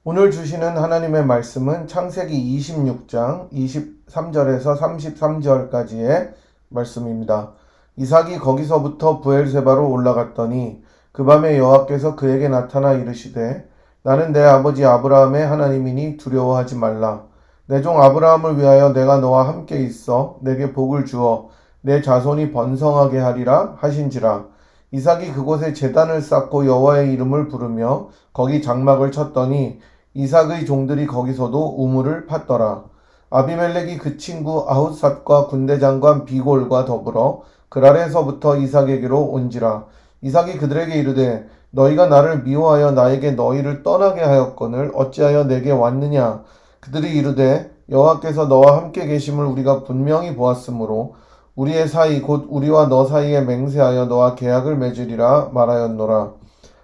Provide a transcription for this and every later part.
오늘 주시는 하나님의 말씀은 창세기 26장 23절에서 33절까지의 말씀입니다. 이삭이 거기서부터 브엘세바로 올라갔더니 그 밤에 여호와께서 그에게 나타나 이르시되 나는 내 아버지 아브라함의 하나님이니 두려워하지 말라. 내 종 아브라함을 위하여 내가 너와 함께 있어 내게 복을 주어 내 자손이 번성하게 하리라 하신지라. 이삭이 그곳에 제단을 쌓고 여호와의 이름을 부르며 거기 장막을 쳤더니 이삭의 종들이 거기서도 우물을 팠더라. 아비멜렉이 그 친구 아훗삿과 군대장관 비골과 더불어 그랄에서부터 이삭에게로 온지라. 이삭이 그들에게 이르되 너희가 나를 미워하여 나에게 너희를 떠나게 하였거늘 어찌하여 내게 왔느냐. 그들이 이르되 여호와께서 너와 함께 계심을 우리가 분명히 보았으므로 우리의 사이 곧 우리와 너 사이에 맹세하여 너와 계약을 맺으리라 말하였노라.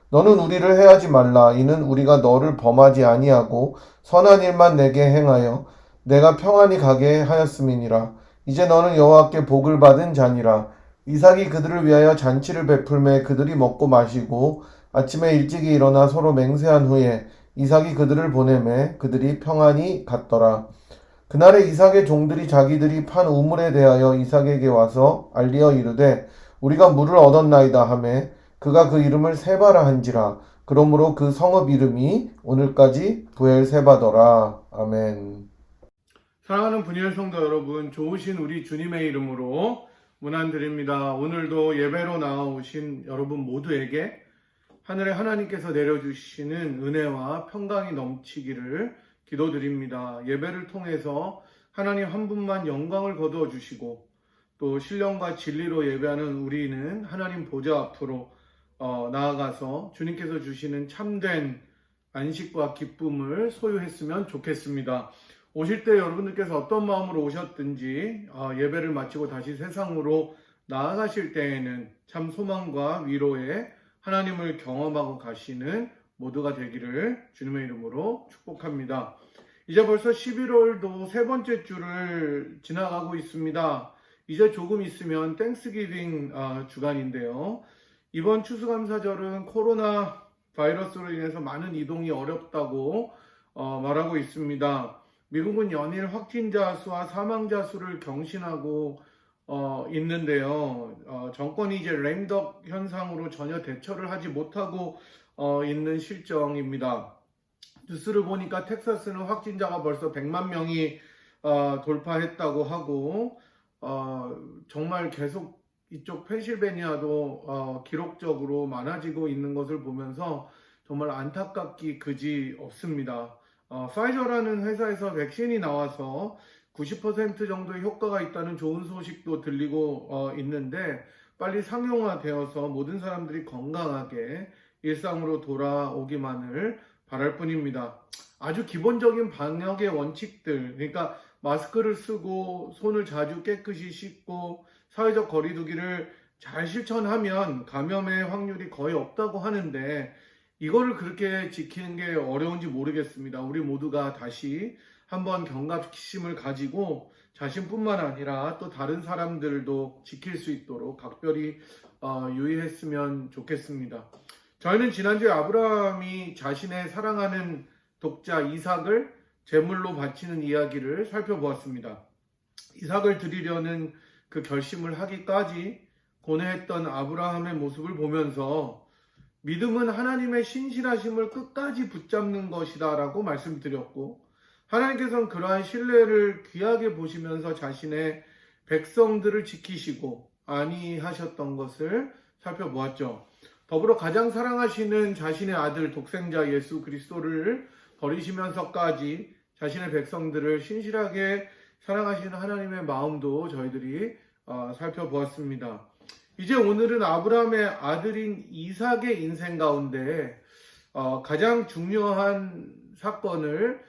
너는 우리를 해하지 말라. 이는 우리가 너를 범하지 아니하고 선한 일만 내게 행하여 내가 평안히 가게 하였음이니라. 이제 너는 여호와께 복을 받은 자니라. 이삭이 그들을 위하여 잔치를 베풀매 그들이 먹고 마시고 아침에 일찍이 일어나 서로 맹세한 후에 이삭이 그들을 보내매 그들이 평안히 갔더라. 그날에 이삭의 종들이 자기들이 판 우물에 대하여 이삭에게 와서 알리어 이르되 우리가 물을 얻었나이다 하매 그가 그 이름을 세바라 한지라. 그러므로 그 성읍 이름이 오늘까지 브엘세바더라. 아멘. 사랑하는 분이엘 성도 여러분, 좋으신 우리 주님의 이름으로 문안드립니다. 오늘도 예배로 나오신 여러분 모두에게 하늘의 하나님께서 내려주시는 은혜와 평강이 넘치기를 기도드립니다. 예배를 통해서 하나님 한 분만 영광을 거두어 주시고 또 신령과 진리로 예배하는 우리는 하나님 보좌 앞으로 나아가서 주님께서 주시는 참된 안식과 기쁨을 소유했으면 좋겠습니다. 오실 때 여러분들께서 어떤 마음으로 오셨든지 예배를 마치고 다시 세상으로 나아가실 때에는 참 소망과 위로의 하나님을 경험하고 가시는 모두가 되기를 주님의 이름으로 축복합니다. 이제 벌써 11월도 세 번째 주를 지나가고 있습니다. 이제 조금 있으면 땡스기빙 주간인데요. 이번 추수감사절은 코로나 바이러스로 인해서 많은 이동이 어렵다고 말하고 있습니다. 미국은 연일 확진자 수와 사망자 수를 경신하고 있는데요. 정권이 이제 램덕 현상으로 전혀 대처를 하지 못하고 있는 실정입니다. 뉴스를 보니까 텍사스는 확진자가 벌써 100만 명이 돌파했다고 하고 정말 계속 이쪽 펜실베니아도 기록적으로 많아지고 있는 것을 보면서 정말 안타깝기 그지 없습니다. 파이저라는 회사에서 백신이 나와서 90% 정도의 효과가 있다는 좋은 소식도 들리고 있는데 빨리 상용화되어서 모든 사람들이 건강하게 일상으로 돌아오기만을 바랄 뿐입니다. 아주 기본적인 방역의 원칙들, 그러니까 마스크를 쓰고 손을 자주 깨끗이 씻고 사회적 거리두기를 잘 실천하면 감염의 확률이 거의 없다고 하는데 이거를 그렇게 지키는 게 어려운지 모르겠습니다. 우리 모두가 다시 한번 경각심을 가지고 자신뿐만 아니라 또 다른 사람들도 지킬 수 있도록 각별히 유의했으면 좋겠습니다. 저희는 지난주에 아브라함이 자신의 사랑하는 독자 이삭을 제물로 바치는 이야기를 살펴보았습니다. 이삭을 드리려는 그 결심을 하기까지 고뇌했던 아브라함의 모습을 보면서 믿음은 하나님의 신실하심을 끝까지 붙잡는 것이다 라고 말씀드렸고 하나님께서는 그러한 신뢰를 귀하게 보시면서 자신의 백성들을 지키시고 안위하셨던 것을 살펴보았죠. 더불어 가장 사랑하시는 자신의 아들 독생자 예수 그리스도를 버리시면서까지 자신의 백성들을 신실하게 사랑하시는 하나님의 마음도 저희들이 살펴보았습니다. 이제 오늘은 아브라함의 아들인 이삭의 인생 가운데 가장 중요한 사건을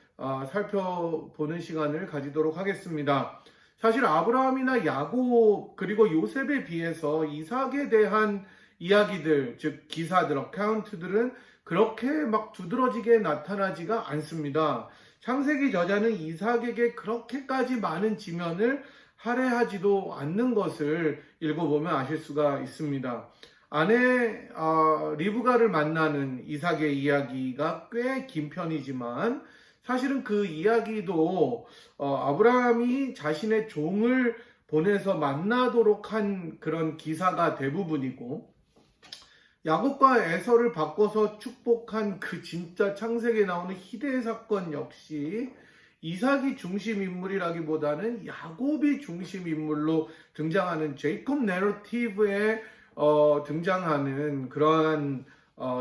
살펴보는 시간을 가지도록 하겠습니다. 사실 아브라함이나 야곱 그리고 요셉에 비해서 이삭에 대한 이야기들, 즉 기사들, 어카운트들은 그렇게 막 두드러지게 나타나지가 않습니다. 창세기 저자는 이삭에게 그렇게까지 많은 지면을 할애하지도 않는 것을 읽어보면 아실 수가 있습니다. 아내 리브가를 만나는 이삭의 이야기가 꽤 긴 편이지만 사실은 그 이야기도 아브라함이 자신의 종을 보내서 만나도록 한 그런 기사가 대부분이고, 야곱과 에서를 바꿔서 축복한 그 진짜 창세기에 나오는 희대의 사건 역시 이삭이 중심 인물이라기보다는 야곱이 중심 인물로 등장하는 제이콥 내러티브에 등장하는 그러한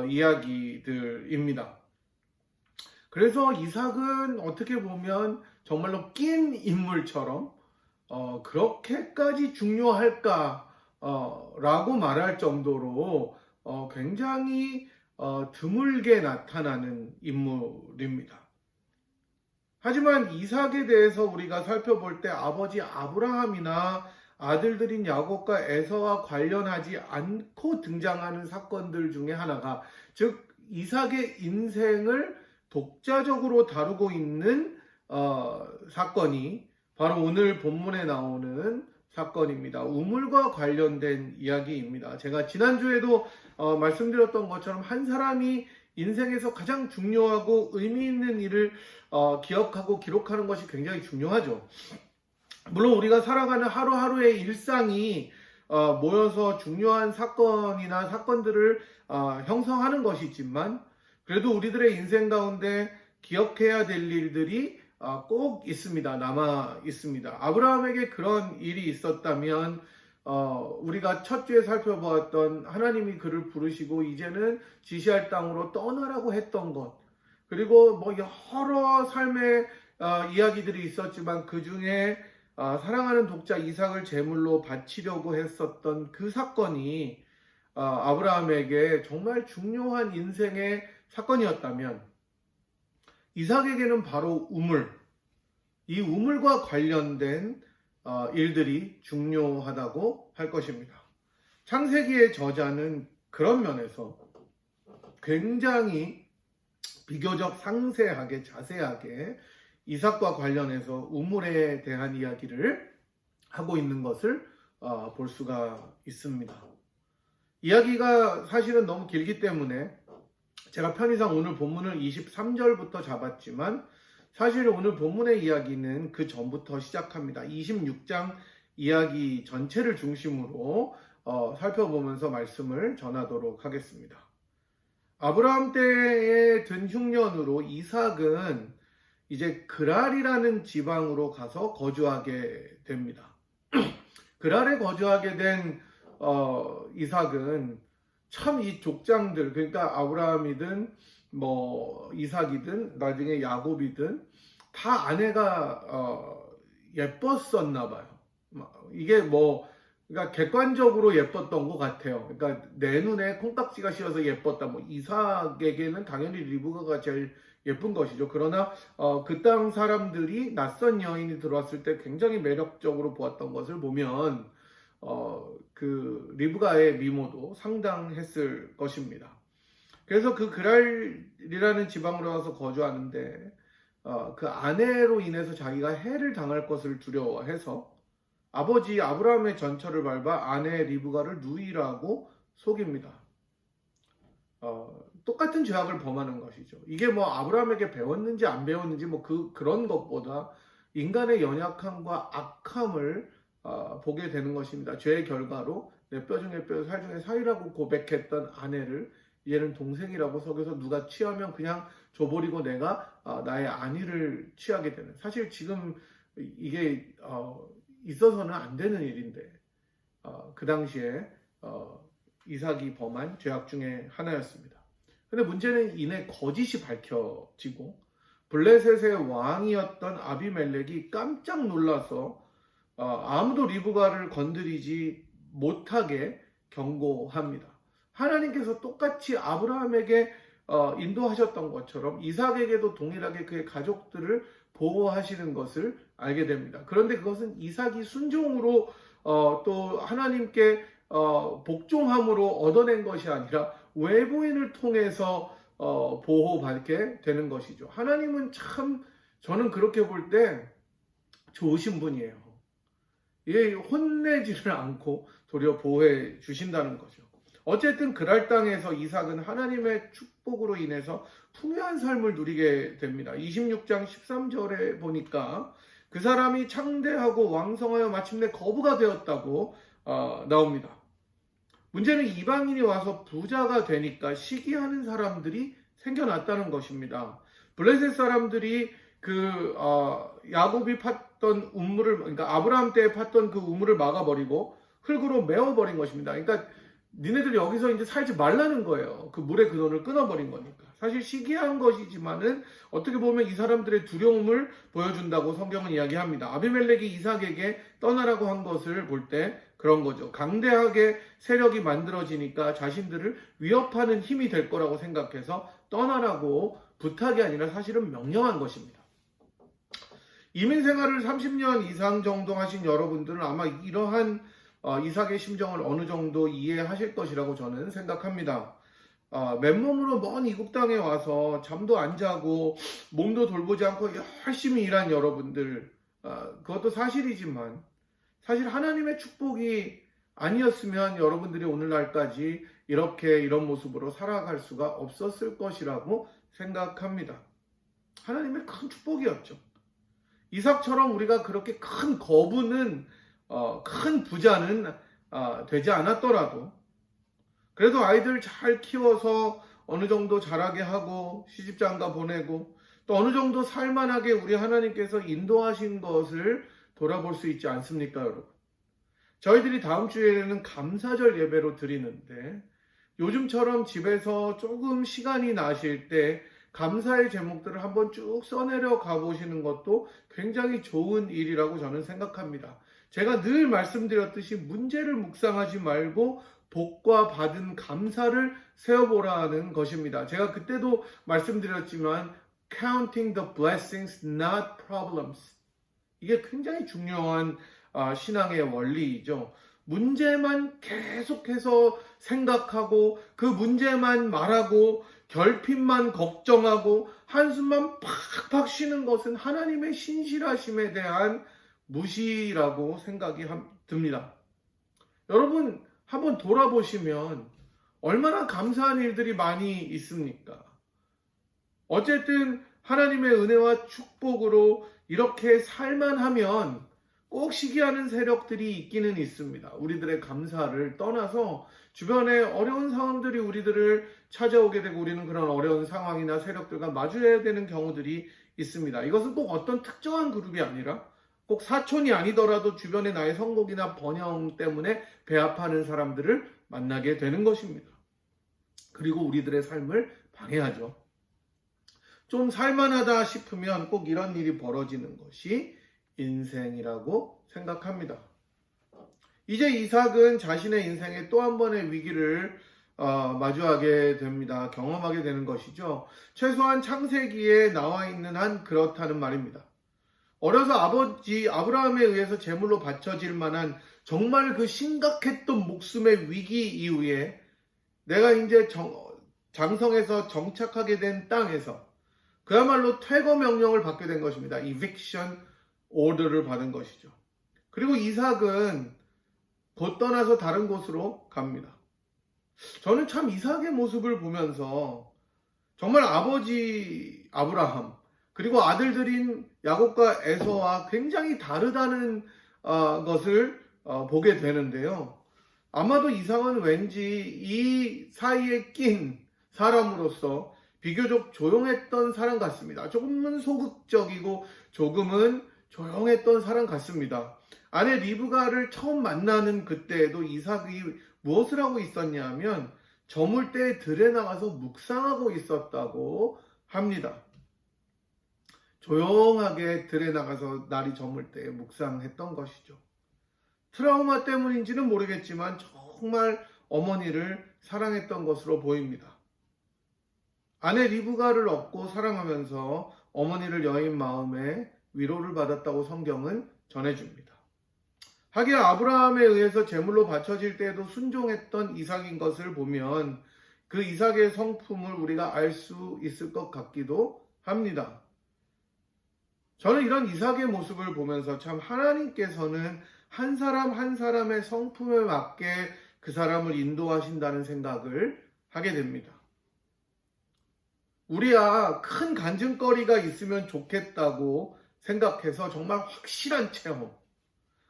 이야기들입니다. 그래서 이삭은 어떻게 보면 정말로 낀 인물처럼 그렇게까지 중요할까 라고 말할 정도로 굉장히 드물게 나타나는 인물입니다. 하지만 이삭에 대해서 우리가 살펴볼 때 아버지 아브라함이나 아들들인 야곱과 에서와 관련하지 않고 등장하는 사건들 중에 하나가, 즉 이삭의 인생을 독자적으로 다루고 있는 사건이 바로 오늘 본문에 나오는 사건입니다. 우물과 관련된 이야기입니다. 제가 지난주에도 말씀드렸던 것처럼 한 사람이 인생에서 가장 중요하고 의미 있는 일을 기억하고 기록하는 것이 굉장히 중요하죠. 물론 우리가 살아가는 하루하루의 일상이 모여서 중요한 사건이나 사건들을 형성하는 것이지만, 그래도 우리들의 인생 가운데 기억해야 될 일들이 꼭 있습니다. 남아 있습니다. 아브라함에게 그런 일이 있었다면 우리가 첫 주에 살펴보았던 하나님이 그를 부르시고 이제는 지시할 땅으로 떠나라고 했던 것, 그리고 뭐 여러 삶의 이야기들이 있었지만 그 중에 사랑하는 독자 이삭을 제물로 바치려고 했었던 그 사건이 아브라함에게 정말 중요한 인생의 사건이었다면, 이삭에게는 바로 이 우물과 관련된 일들이 중요하다고 할 것입니다. 창세기의 저자는 그런 면에서 굉장히 비교적 상세하게 자세하게 이삭과 관련해서 우물에 대한 이야기를 하고 있는 것을 볼 수가 있습니다. 이야기가 사실은 너무 길기 때문에 제가 편의상 오늘 본문을 23절부터 잡았지만, 사실 오늘 본문의 이야기는 그 전부터 시작합니다. 26장 이야기 전체를 중심으로 살펴보면서 말씀을 전하도록 하겠습니다. 아브라함 때에 든 흉년으로 이삭은 이제 그랄이라는 지방으로 가서 거주하게 됩니다. 그랄에 거주하게 된 이삭은 참 이 족장들, 그러니까 아브라함이든 뭐 이삭이든 나중에 야곱이든 다 아내가 예뻤었나 봐요. 이게 뭐 그러니까 객관적으로 예뻤던 것 같아요. 그러니까 내 눈에 콩깍지가 씌어서 예뻤다. 뭐 이삭에게는 당연히 리브가가 제일 예쁜 것이죠. 그러나 그 땅 사람들이 낯선 여인이 들어왔을 때 굉장히 매력적으로 보았던 것을 보면 그 리브가의 미모도 상당했을 것입니다. 그래서 그 그랄이라는 지방으로 와서 거주하는데 그 아내로 인해서 자기가 해를 당할 것을 두려워해서 아버지 아브라함의 전철을 밟아 아내 리브가를 누이라고 속입니다. 똑같은 죄악을 범하는 것이죠. 이게 뭐 아브라함에게 배웠는지 안 배웠는지 뭐 그런 것보다 인간의 연약함과 악함을 보게 되는 것입니다. 죄의 결과로 내 뼈 중에 뼈, 살 중에 살이라고 고백했던 아내를 얘는 동생이라고 속여서 누가 취하면 그냥 줘버리고 내가 나의 안위를 취하게 되는, 사실 지금 이게 있어서는 안 되는 일인데 그 당시에 이삭이 범한 죄악 중에 하나였습니다. 근데 문제는 이내 거짓이 밝혀지고 블레셋의 왕이었던 아비멜렉이 깜짝 놀라서 아무도 리브가를 건드리지 못하게 경고합니다. 하나님께서 똑같이 아브라함에게 인도하셨던 것처럼 이삭에게도 동일하게 그의 가족들을 보호하시는 것을 알게 됩니다. 그런데 그것은 이삭이 순종으로 또 하나님께 복종함으로 얻어낸 것이 아니라 외부인을 통해서 보호받게 되는 것이죠. 하나님은 참 저는 그렇게 볼 때 좋으신 분이에요. 혼내지를 않고 도리어 보호해 주신다는 거죠. 어쨌든 그랄 땅에서 이삭은 하나님의 축복으로 인해서 풍요한 삶을 누리게 됩니다. 26장 13절에 보니까 그 사람이 창대하고 왕성하여 마침내 거부가 되었다고 나옵니다. 문제는 이방인이 와서 부자가 되니까 시기하는 사람들이 생겨났다는 것입니다. 블레셋 사람들이 야곱이 팠던 우물을, 그러니까 아브라함 때 팠던 그 우물을 막아버리고 흙으로 메워버린 것입니다. 그러니까 니네들 여기서 이제 살지 말라는 거예요. 그 물의 근원을 끊어버린 거니까. 사실 시기한 것이지만은 어떻게 보면 이 사람들의 두려움을 보여준다고 성경은 이야기합니다. 아비멜렉이 이삭에게 떠나라고 한 것을 볼 때 그런 거죠. 강대하게 세력이 만들어지니까 자신들을 위협하는 힘이 될 거라고 생각해서 떠나라고 부탁이 아니라 사실은 명령한 것입니다. 이민 생활을 30년 이상 정도 하신 여러분들은 아마 이러한 이삭의 심정을 어느 정도 이해하실 것이라고 저는 생각합니다. 맨몸으로 먼 이국 땅에 와서 잠도 안 자고 몸도 돌보지 않고 열심히 일한 여러분들, 그것도 사실이지만 사실 하나님의 축복이 아니었으면 여러분들이 오늘날까지 이런 모습으로 살아갈 수가 없었을 것이라고 생각합니다. 하나님의 큰 축복이었죠. 이삭처럼 우리가 그렇게 큰 거부는 큰 부자는 되지 않았더라도 그래도 아이들 잘 키워서 어느 정도 자라게 하고 시집장가 보내고 또 어느 정도 살만하게 우리 하나님께서 인도하신 것을 돌아볼 수 있지 않습니까, 여러분? 저희들이 다음 주에는 감사절 예배로 드리는데 요즘처럼 집에서 조금 시간이 나실 때 감사의 제목들을 한번 쭉 써내려 가보시는 것도 굉장히 좋은 일이라고 저는 생각합니다. 제가 늘 말씀드렸듯이 문제를 묵상하지 말고 복과 받은 감사를 세어보라는 것입니다. 제가 그때도 말씀드렸지만 counting the blessings, not problems. 이게 굉장히 중요한 신앙의 원리이죠. 문제만 계속해서 생각하고 그 문제만 말하고 결핍만 걱정하고 한숨만 팍팍 쉬는 것은 하나님의 신실하심에 대한 무시라고 생각이 듭니다. 여러분 한번 돌아보시면 얼마나 감사한 일들이 많이 있습니까? 어쨌든 하나님의 은혜와 축복으로 이렇게 살만하면 꼭 시기하는 세력들이 있기는 있습니다. 우리들의 감사를 떠나서 주변에 어려운 상황들이 우리들을 찾아오게 되고 우리는 그런 어려운 상황이나 세력들과 마주해야 되는 경우들이 있습니다. 이것은 꼭 어떤 특정한 그룹이 아니라 꼭 사촌이 아니더라도 주변에 나의 성공이나 번영 때문에 배합하는 사람들을 만나게 되는 것입니다. 그리고 우리들의 삶을 방해하죠. 좀 살만하다 싶으면 꼭 이런 일이 벌어지는 것이 인생이라고 생각합니다. 이제 이삭은 자신의 인생에 또 한 번의 위기를 마주하게 됩니다. 경험하게 되는 것이죠. 최소한 창세기에 나와 있는 한 그렇다는 말입니다. 어려서 아버지 아브라함에 의해서 제물로 바쳐질 만한 정말 그 심각했던 목숨의 위기 이후에 내가 이제 장성에서 정착하게 된 땅에서 그야말로 퇴거 명령을 받게 된 것입니다. eviction order를 받은 것이죠. 그리고 이삭은 곧 떠나서 다른 곳으로 갑니다. 저는 참 이삭의 모습을 보면서 정말 아버지 아브라함 그리고 아들들인 야곱과 에서와 굉장히 다르다는 것을 보게 되는데요. 아마도 이삭은 왠지 이 사이에 낀 사람으로서 비교적 조용했던 사람 같습니다. 조금은 소극적이고 조금은 조용했던 사람 같습니다. 아내 리브가를 처음 만나는 그때에도 이삭이 무엇을 하고 있었냐 하면 저물 때 들에 나가서 묵상하고 있었다고 합니다. 조용하게 들에 나가서 날이 저물 때 묵상했던 것이죠. 트라우마 때문인지는 모르겠지만 정말 어머니를 사랑했던 것으로 보입니다. 아내 리브가를 얻고 사랑하면서 어머니를 여인 마음에 위로를 받았다고 성경은 전해줍니다. 하기야 아브라함에 의해서 제물로 바쳐질 때에도 순종했던 이삭인 것을 보면 그 이삭의 성품을 우리가 알 수 있을 것 같기도 합니다. 저는 이런 이삭의 모습을 보면서 참 하나님께서는 한 사람 한 사람의 성품에 맞게 그 사람을 인도하신다는 생각을 하게 됩니다. 우리야 큰 간증거리가 있으면 좋겠다고 생각해서 정말 확실한 체험,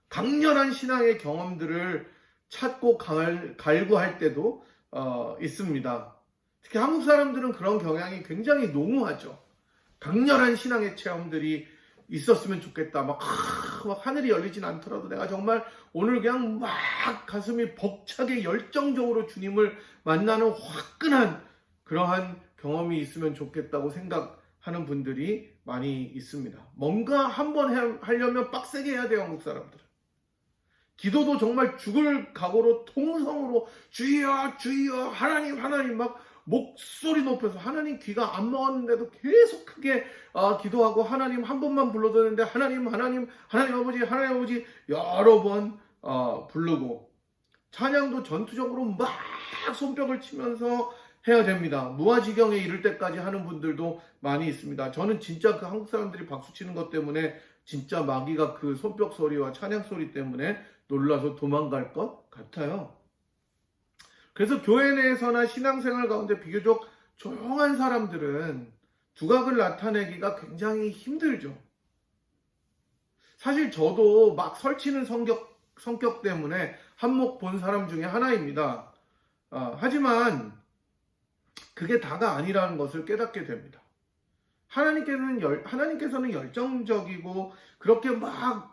강렬한 신앙의 경험들을 찾고 갈구할 때도 있습니다. 특히 한국 사람들은 그런 경향이 굉장히 농후하죠. 강렬한 신앙의 체험들이 있었으면 좋겠다. 막 하늘이 열리진 않더라도 내가 정말 오늘 그냥 막 가슴이 벅차게 열정적으로 주님을 만나는 화끈한 그러한 경험이 있으면 좋겠다고 생각하는 분들이 많이 있습니다. 뭔가 한번 하려면 빡세게 해야 돼요, 한국 사람들은. 기도도 정말 죽을 각오로 통성으로 주여 주여 하나님 하나님 막 목소리 높여서 하나님 귀가 안 먹었는데도 계속 크게 기도하고 하나님 한 번만 불러줬는데 하나님 아버지 여러 번 부르고 찬양도 전투적으로 막 손뼉을 치면서 해야 됩니다. 무아지경에 이를 때까지 하는 분들도 많이 있습니다. 저는 진짜 그 한국 사람들이 박수 치는 것 때문에 진짜 마귀가 그 손뼉 소리와 찬양 소리 때문에 놀라서 도망갈 것 같아요. 그래서 교회 내에서나 신앙생활 가운데 비교적 조용한 사람들은 두각을 나타내기가 굉장히 힘들죠. 사실 저도 막 설치는 성격 때문에 한몫 본 사람 중에 하나입니다. 하지만 그게 다가 아니라는 것을 깨닫게 됩니다. 하나님께서는 열정적이고 그렇게 막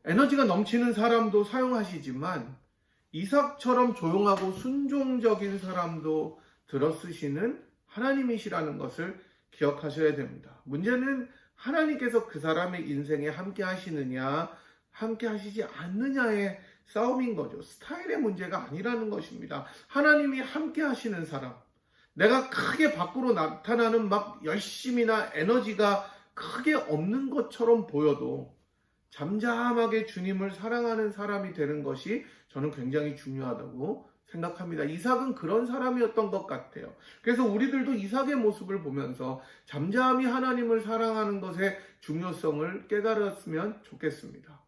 에너지가 넘치는 사람도 사용하시지만 이삭처럼 조용하고 순종적인 사람도 들어쓰시는 하나님이시라는 것을 기억하셔야 됩니다. 문제는 하나님께서 그 사람의 인생에 함께 하시느냐, 함께 하시지 않느냐의 싸움인 거죠. 스타일의 문제가 아니라는 것입니다. 하나님이 함께 하시는 사람, 내가 크게 밖으로 나타나는 막 열심이나 에너지가 크게 없는 것처럼 보여도 잠잠하게 주님을 사랑하는 사람이 되는 것이 저는 굉장히 중요하다고 생각합니다. 이삭은 그런 사람이었던 것 같아요. 그래서 우리들도 이삭의 모습을 보면서 잠잠히 하나님을 사랑하는 것의 중요성을 깨달았으면 좋겠습니다.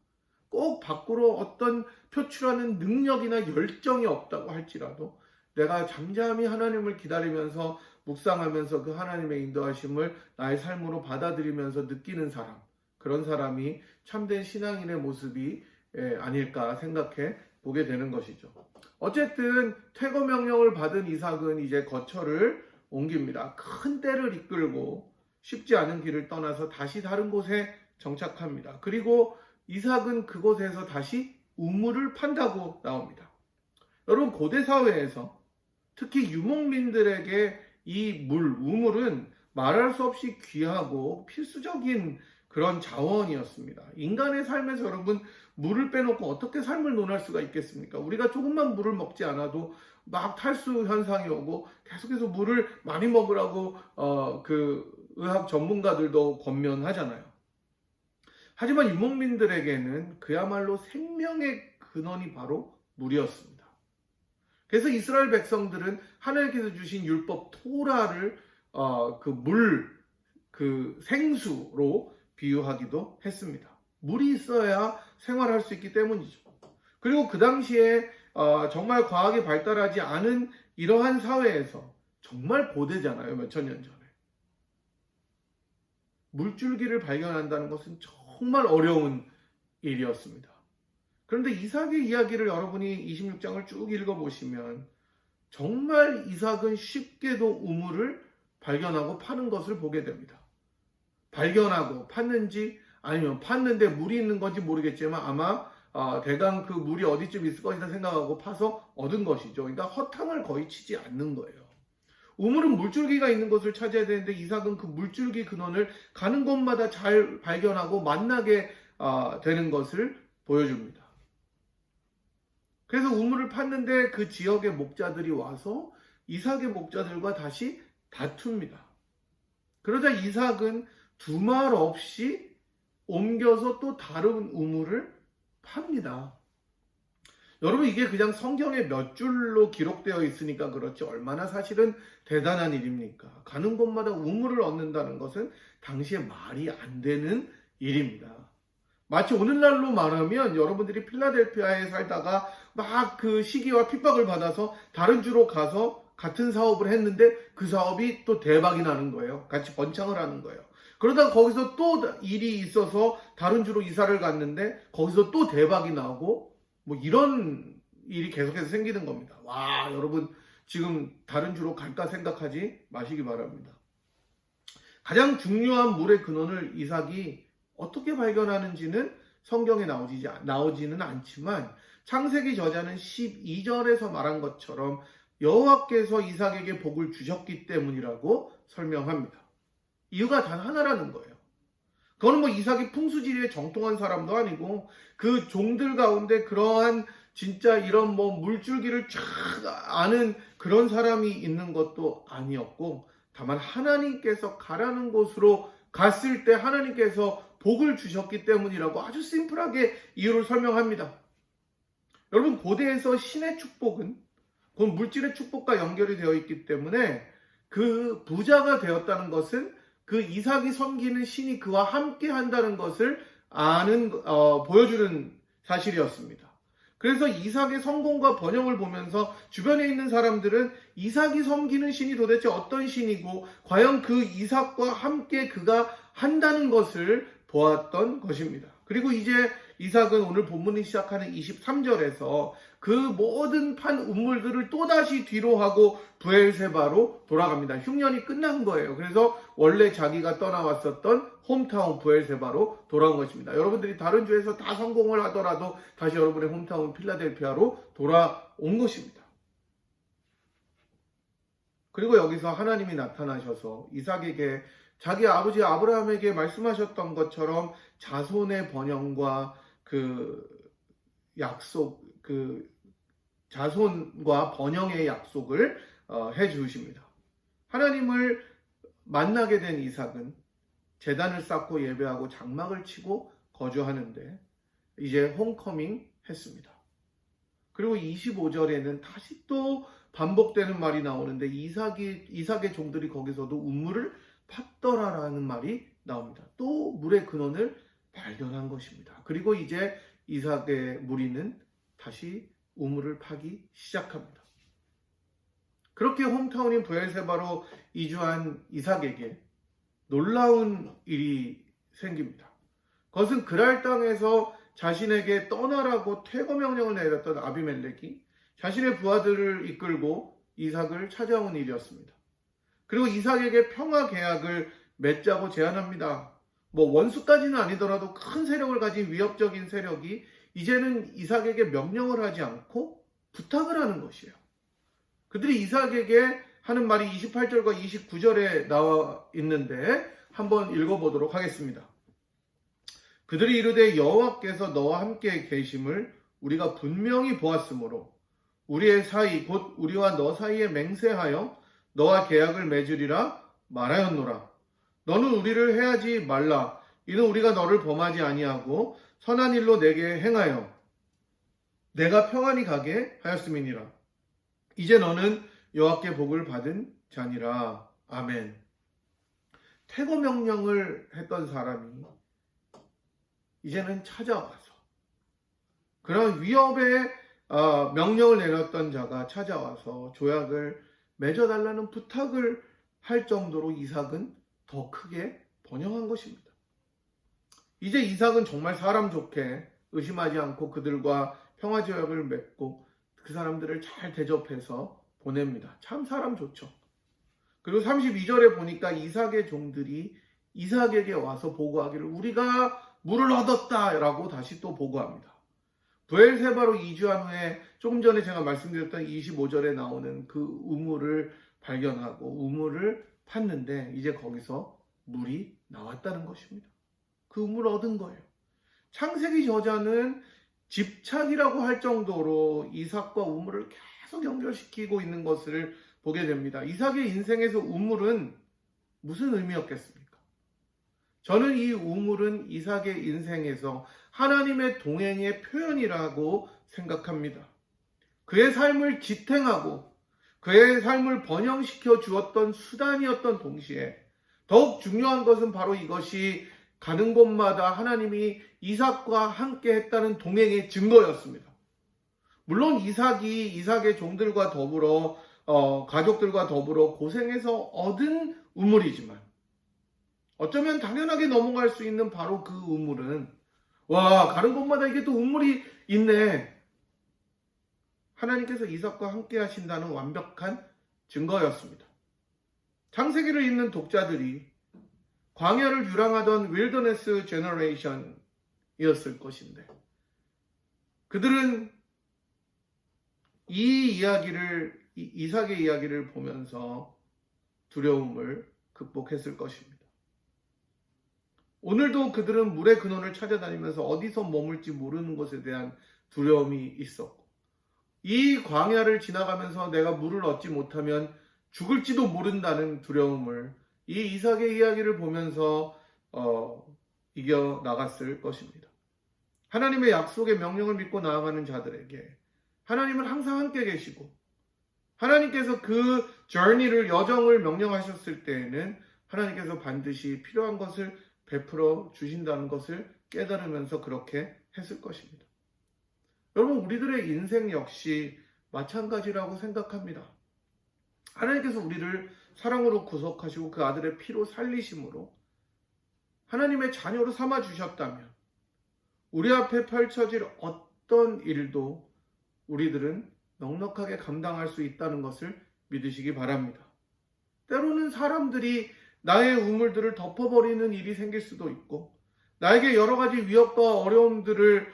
꼭 밖으로 어떤 표출하는 능력이나 열정이 없다고 할지라도 내가 잠잠히 하나님을 기다리면서 묵상하면서 그 하나님의 인도하심을 나의 삶으로 받아들이면서 느끼는 사람, 그런 사람이 참된 신앙인의 모습이 아닐까 생각해 보게 되는 것이죠. 어쨌든 퇴거 명령을 받은 이삭은 이제 거처를 옮깁니다. 큰 떼를 이끌고 쉽지 않은 길을 떠나서 다시 다른 곳에 정착합니다. 그리고 이삭은 그곳에서 다시 우물을 판다고 나옵니다. 여러분, 고대 사회에서 특히 유목민들에게 이 우물은 말할 수 없이 귀하고 필수적인 그런 자원이었습니다. 인간의 삶에서 여러분, 물을 빼놓고 어떻게 삶을 논할 수가 있겠습니까? 우리가 조금만 물을 먹지 않아도 막 탈수 현상이 오고 계속해서 물을 많이 먹으라고 의학 전문가들도 권면하잖아요. 하지만 유목민들에게는 그야말로 생명의 근원이 바로 물이었습니다. 그래서 이스라엘 백성들은 하나님께서 주신 율법 토라를 생수로 비유하기도 했습니다. 물이 있어야 생활할 수 있기 때문이죠. 그리고 그 당시에 정말 과학이 발달하지 않은 이러한 사회에서 정말 고대잖아요. 몇천 년 전에. 물줄기를 발견한다는 것은 정말 어려운 일이었습니다. 그런데 이삭의 이야기를 여러분이 26장을 쭉 읽어보시면 정말 이삭은 쉽게도 우물을 발견하고 파는 것을 보게 됩니다. 발견하고 팠는지 아니면 팠는데 물이 있는 건지 모르겠지만 아마 대강 그 물이 어디쯤 있을 것이다 생각하고 파서 얻은 것이죠. 그러니까 허탕을 거의 치지 않는 거예요. 우물은 물줄기가 있는 곳을 찾아야 되는데 이삭은 그 물줄기 근원을 가는 곳마다 잘 발견하고 만나게 되는 것을 보여줍니다. 그래서 우물을 팠는데 그 지역의 목자들이 와서 이삭의 목자들과 다시 다툽니다. 그러자 이삭은 두말 없이 옮겨서 또 다른 우물을 팝니다. 여러분, 이게 그냥 성경에 몇 줄로 기록되어 있으니까 그렇지 얼마나 사실은 대단한 일입니까? 가는 곳마다 우물을 얻는다는 것은 당시에 말이 안 되는 일입니다. 마치 오늘날로 말하면 여러분들이 필라델피아에 살다가 막 그 시기와 핍박을 받아서 다른 주로 가서 같은 사업을 했는데 그 사업이 또 대박이 나는 거예요. 같이 번창을 하는 거예요. 그러다가 거기서 또 일이 있어서 다른 주로 이사를 갔는데 거기서 또 대박이 나고 뭐 이런 일이 계속해서 생기는 겁니다. 와, 여러분 지금 다른 주로 갈까 생각하지 마시기 바랍니다. 가장 중요한 물의 근원을 이삭이 어떻게 발견하는지는 성경에 나오지는 않지만 창세기 저자는 12절에서 말한 것처럼 여호와께서 이삭에게 복을 주셨기 때문이라고 설명합니다. 이유가 단 하나라는 거예요. 그거는 뭐 이삭이 풍수지리에 정통한 사람도 아니고 그 종들 가운데 그러한 진짜 이런 뭐 물줄기를 쫙 아는 그런 사람이 있는 것도 아니었고 다만 하나님께서 가라는 곳으로 갔을 때 하나님께서 복을 주셨기 때문이라고 아주 심플하게 이유를 설명합니다. 여러분 고대에서 신의 축복은 그건 물질의 축복과 연결이 되어 있기 때문에 그 부자가 되었다는 것은 그 이삭이 섬기는 신이 그와 함께 한다는 것을 보여주는 사실이었습니다. 그래서 이삭의 성공과 번영을 보면서 주변에 있는 사람들은 이삭이 섬기는 신이 도대체 어떤 신이고 과연 그 이삭과 함께 그가 한다는 것을 보았던 것입니다. 그리고 이제 이삭은 오늘 본문이 시작하는 23절에서 그 모든 판 음물들을 또다시 뒤로 하고 브엘세바로 돌아갑니다. 흉년이 끝난 거예요. 그래서 원래 자기가 떠나왔었던 홈타운 브엘세바로 돌아온 것입니다. 여러분들이 다른 주에서 다 성공을 하더라도 다시 여러분의 홈타운 필라델피아로 돌아온 것입니다. 그리고 여기서 하나님이 나타나셔서 이삭에게 자기 아버지 아브라함에게 말씀하셨던 것처럼 자손의 번영과 그 약속, 그 자손과 번영의 약속을 해 주십니다. 하나님을 만나게 된 이삭은 제단을 쌓고 예배하고 장막을 치고 거주하는데 이제 홈커밍 했습니다. 그리고 25절에는 다시 또 반복되는 말이 나오는데 이삭의 종들이 거기서도 우물을 팠더라라는 말이 나옵니다. 또 물의 근원을 발견한 것입니다. 그리고 이제 이삭의 무리는 다시 우물을 파기 시작합니다. 그렇게 홈타운인 브엘세바로 이주한 이삭에게 놀라운 일이 생깁니다. 그것은 그랄 땅에서 자신에게 떠나라고 퇴거 명령을 내렸던 아비멜렉이 자신의 부하들을 이끌고 이삭을 찾아온 일이었습니다. 그리고 이삭에게 평화 계약을 맺자고 제안합니다. 뭐 원수까지는 아니더라도 큰 세력을 가진 위협적인 세력이 이제는 이삭에게 명령을 하지 않고 부탁을 하는 것이에요. 그들이 이삭에게 하는 말이 28절과 29절에 나와 있는데 한번 읽어보도록 하겠습니다. 그들이 이르되 여호와께서 너와 함께 계심을 우리가 분명히 보았으므로 우리의 사이 곧 우리와 너 사이에 맹세하여 너와 계약을 맺으리라 말하였노라. 너는 우리를 해하지 말라. 이는 우리가 너를 범하지 아니하고 선한 일로 내게 행하여 내가 평안히 가게 하였음이니라. 이제 너는 여호와께 복을 받은 자니라. 아멘. 퇴거 명령을 했던 사람이 이제는 찾아와서 그런 위협의 명령을 내렸던 자가 찾아와서 조약을 맺어달라는 부탁을 할 정도로 이삭은 더 크게 번영한 것입니다. 이제 이삭은 정말 사람 좋게 의심하지 않고 그들과 평화조약을 맺고 그 사람들을 잘 대접해서 보냅니다. 참 사람 좋죠. 그리고 32절에 보니까 이삭의 종들이 이삭에게 와서 보고하기를 우리가 물을 얻었다라고 다시 또 보고합니다. 브엘세바로 이주한 후에 조금 전에 제가 말씀드렸던 25절에 나오는 그 우물을 발견하고 우물을 팠는데 이제 거기서 물이 나왔다는 것입니다. 그 우물을 얻은 거예요. 창세기 저자는 집착이라고 할 정도로 이삭과 우물을 계속 연결시키고 있는 것을 보게 됩니다. 이삭의 인생에서 우물은 무슨 의미였겠습니까? 저는 이 우물은 이삭의 인생에서 하나님의 동행의 표현이라고 생각합니다. 그의 삶을 지탱하고 그의 삶을 번영시켜 주었던 수단이었던 동시에 더욱 중요한 것은 바로 이것이 가는 곳마다 하나님이 이삭과 함께 했다는 동행의 증거였습니다. 물론 이삭의 종들과 더불어 가족들과 더불어 고생해서 얻은 우물이지만 어쩌면 당연하게 넘어갈 수 있는 바로 그 우물은 와, 가는 곳마다 이게 또 우물이 있네. 하나님께서 이삭과 함께 하신다는 완벽한 증거였습니다. 창세기를 읽는 독자들이 광야를 유랑하던 윌더네스 제너레이션이었을 것인데 그들은 이삭의 이야기를 보면서 두려움을 극복했을 것입니다. 오늘도 그들은 물의 근원을 찾아다니면서 어디서 머물지 모르는 것에 대한 두려움이 있었고 이 광야를 지나가면서 내가 물을 얻지 못하면 죽을지도 모른다는 두려움을 이 이삭의 이야기를 보면서 이겨 나갔을 것입니다. 하나님의 약속의 명령을 믿고 나아가는 자들에게 하나님은 항상 함께 계시고 하나님께서 그 여정을 명령하셨을 때에는 하나님께서 반드시 필요한 것을 베풀어 주신다는 것을 깨달으면서 그렇게 했을 것입니다. 여러분, 우리들의 인생 역시 마찬가지라고 생각합니다. 하나님께서 우리를 사랑으로 구속하시고 그 아들의 피로 살리심으로 하나님의 자녀로 삼아 주셨다면 우리 앞에 펼쳐질 어떤 일도 우리들은 넉넉하게 감당할 수 있다는 것을 믿으시기 바랍니다. 때로는 사람들이 나의 우물들을 덮어버리는 일이 생길 수도 있고 나에게 여러 가지 위협과 어려움들을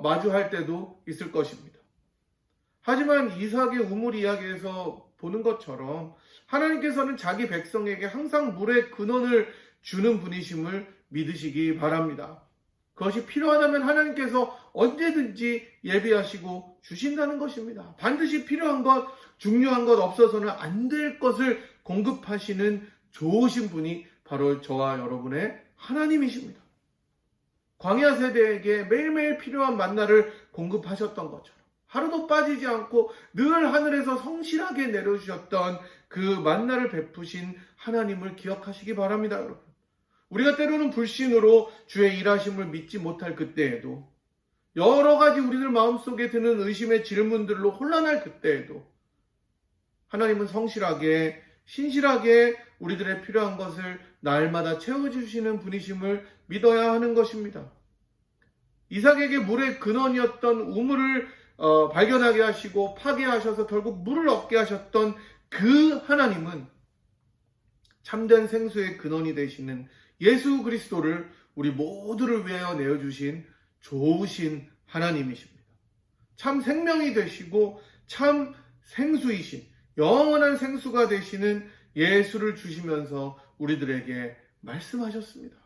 마주할 때도 있을 것입니다. 하지만 이삭의 우물 이야기에서 보는 것처럼 하나님께서는 자기 백성에게 항상 물의 근원을 주는 분이심을 믿으시기 바랍니다. 그것이 필요하다면 하나님께서 언제든지 예비하시고 주신다는 것입니다. 반드시 필요한 것, 중요한 것 없어서는 안 될 것을 공급하시는 좋으신 분이 바로 저와 여러분의 하나님이십니다. 광야 세대에게 매일매일 필요한 만나를 공급하셨던 것처럼 하루도 빠지지 않고 늘 하늘에서 성실하게 내려주셨던 그 만나를 베푸신 하나님을 기억하시기 바랍니다, 여러분. 우리가 때로는 불신으로 주의 일하심을 믿지 못할 그때에도 여러 가지 우리들 마음속에 드는 의심의 질문들로 혼란할 그때에도 하나님은 성실하게 신실하게 우리들의 필요한 것을 날마다 채워주시는 분이심을 믿어야 하는 것입니다. 이삭에게 물의 근원이었던 우물을 발견하게 하시고 파괴하셔서 결국 물을 얻게 하셨던 그 하나님은 참된 생수의 근원이 되시는 예수 그리스도를 우리 모두를 위하여 내어주신 좋으신 하나님이십니다. 참 생명이 되시고 참 생수이신 영원한 생수가 되시는 예수를 주시면서 우리들에게 말씀하셨습니다.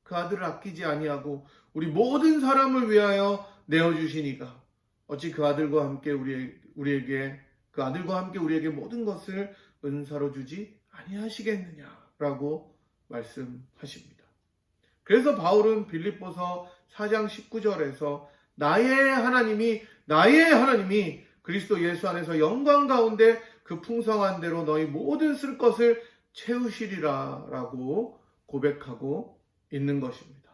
그 아들을 아끼지 아니하고 우리 모든 사람을 위하여 내어주시니까 어찌 그 아들과 함께 우리에게 모든 것을 은사로 주지 아니하시겠느냐라고 말씀하십니다. 그래서 바울은 빌립보서 4장 19절에서 나의 하나님이 그리스도 예수 안에서 영광 가운데 그 풍성한 대로 너희 모든 쓸 것을 채우시리라 라고 고백하고 있는 것입니다.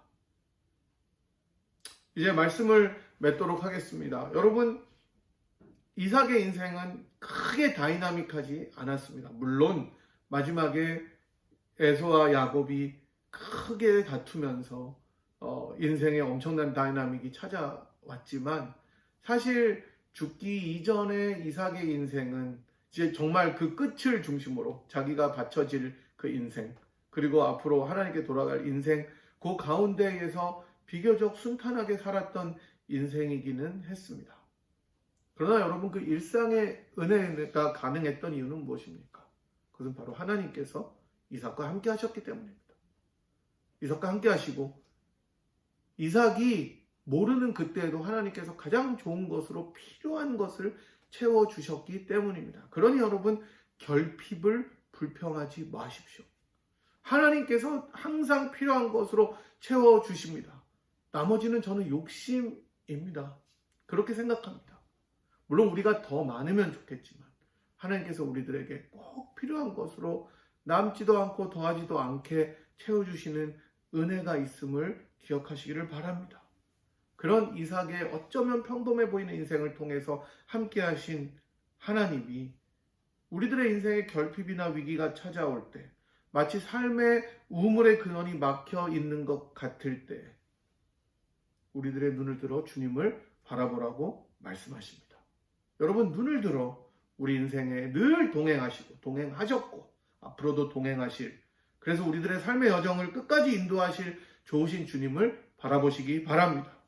이제 말씀을 맺도록 하겠습니다. 여러분, 이삭의 인생은 크게 다이나믹하지 않았습니다. 물론 마지막에 에서와 야곱이 크게 다투면서 인생에 엄청난 다이나믹이 찾아왔지만 사실 죽기 이전의 이삭의 인생은 이제 정말 그 끝을 중심으로 자기가 바쳐질 그 인생 그리고 앞으로 하나님께 돌아갈 인생 그 가운데에서 비교적 순탄하게 살았던 인생이기는 했습니다. 그러나 여러분 그 일상의 은혜가 가능했던 이유는 무엇입니까? 그것은 바로 하나님께서 이삭과 함께 하셨기 때문입니다. 이삭과 함께 하시고 이삭이 모르는 그때에도 하나님께서 가장 좋은 것으로 필요한 것을 채워주셨기 때문입니다. 그러니 여러분 결핍을 불평하지 마십시오. 하나님께서 항상 필요한 것으로 채워주십니다. 나머지는 저는 욕심입니다. 그렇게 생각합니다. 물론 우리가 더 많으면 좋겠지만 하나님께서 우리들에게 꼭 필요한 것으로 남지도 않고 더하지도 않게 채워주시는 은혜가 있음을 기억하시기를 바랍니다. 그런 이삭의 어쩌면 평범해 보이는 인생을 통해서 함께 하신 하나님이 우리들의 인생에 결핍이나 위기가 찾아올 때, 마치 삶의 우물의 근원이 막혀 있는 것 같을 때 우리들의 눈을 들어 주님을 바라보라고 말씀하십니다. 여러분, 눈을 들어 우리 인생에 늘 동행하시고 동행하셨고 앞으로도 동행하실, 그래서 우리들의 삶의 여정을 끝까지 인도하실 좋으신 주님을 바라보시기 바랍니다.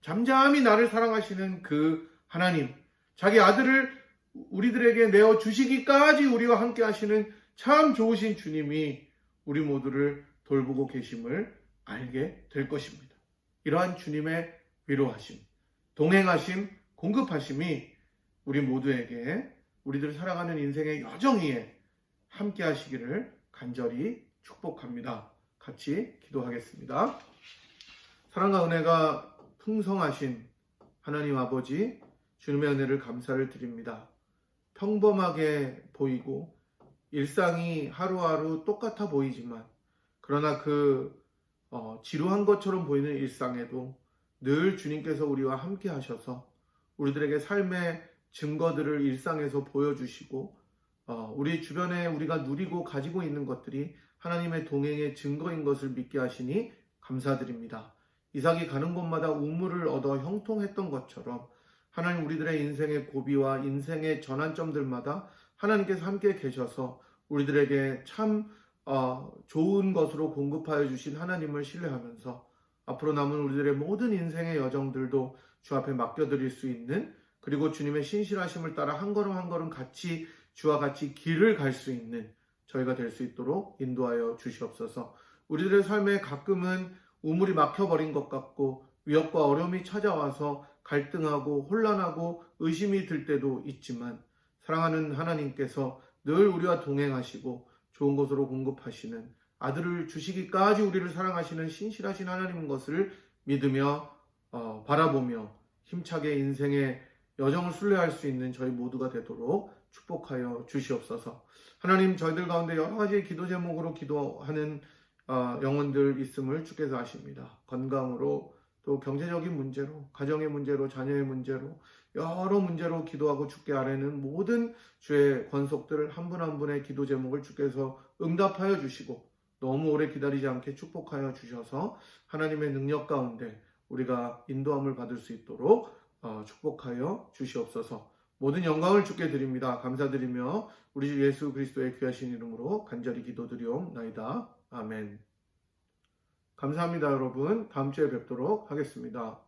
잠잠히 나를 사랑하시는 그 하나님, 자기 아들을 우리들에게 내어주시기까지 우리와 함께 하시는 참 좋으신 주님이 우리 모두를 돌보고 계심을 알게 될 것입니다. 이러한 주님의 위로하심, 동행하심, 공급하심이 우리 모두에게 우리들 살아가는 인생의 여정위에 함께 하시기를 간절히 축복합니다. 같이 기도하겠습니다. 사랑과 은혜가 풍성하신 하나님 아버지, 주님의 은혜를 감사를 드립니다. 평범하게 보이고 일상이 하루하루 똑같아 보이지만, 그러나 지루한 것처럼 보이는 일상에도 늘 주님께서 우리와 함께 하셔서 우리들에게 삶의 증거들을 일상에서 보여주시고, 우리 주변에 우리가 누리고 가지고 있는 것들이 하나님의 동행의 증거인 것을 믿게 하시니 감사드립니다. 이삭이 가는 곳마다 우물을 얻어 형통했던 것처럼 하나님, 우리들의 인생의 고비와 인생의 전환점들마다 하나님께서 함께 계셔서 우리들에게 참 좋은 것으로 공급하여 주신 하나님을 신뢰하면서 앞으로 남은 우리들의 모든 인생의 여정들도 주 앞에 맡겨드릴 수 있는, 그리고 주님의 신실하심을 따라 한 걸음 한 걸음 같이 주와 같이 길을 갈 수 있는 저희가 될 수 있도록 인도하여 주시옵소서. 우리들의 삶에 가끔은 우물이 막혀버린 것 같고 위협과 어려움이 찾아와서 갈등하고 혼란하고 의심이 들 때도 있지만, 사랑하는 하나님께서 늘 우리와 동행하시고 좋은 것으로 공급하시는, 아들을 주시기까지 우리를 사랑하시는 신실하신 하나님인 것을 믿으며 바라보며 힘차게 인생의 여정을 순례할 수 있는 저희 모두가 되도록 축복하여 주시옵소서. 하나님, 저희들 가운데 여러 가지 기도 제목으로 기도하는 영혼들 있음을 주께서 아십니다. 건강으로, 또 경제적인 문제로, 가정의 문제로, 자녀의 문제로, 여러 문제로 기도하고 주께 아뢰는 모든 주의 권속들 한 분 한 분의 기도 제목을 주께서 응답하여 주시고 너무 오래 기다리지 않게 축복하여 주셔서 하나님의 능력 가운데 우리가 인도함을 받을 수 있도록 축복하여 주시옵소서. 모든 영광을 주께 드립니다. 감사드리며 우리 주 예수 그리스도의 귀하신 이름으로 간절히 기도드리옵나이다. 아멘. 감사합니다, 여러분. 다음 주에 뵙도록 하겠습니다.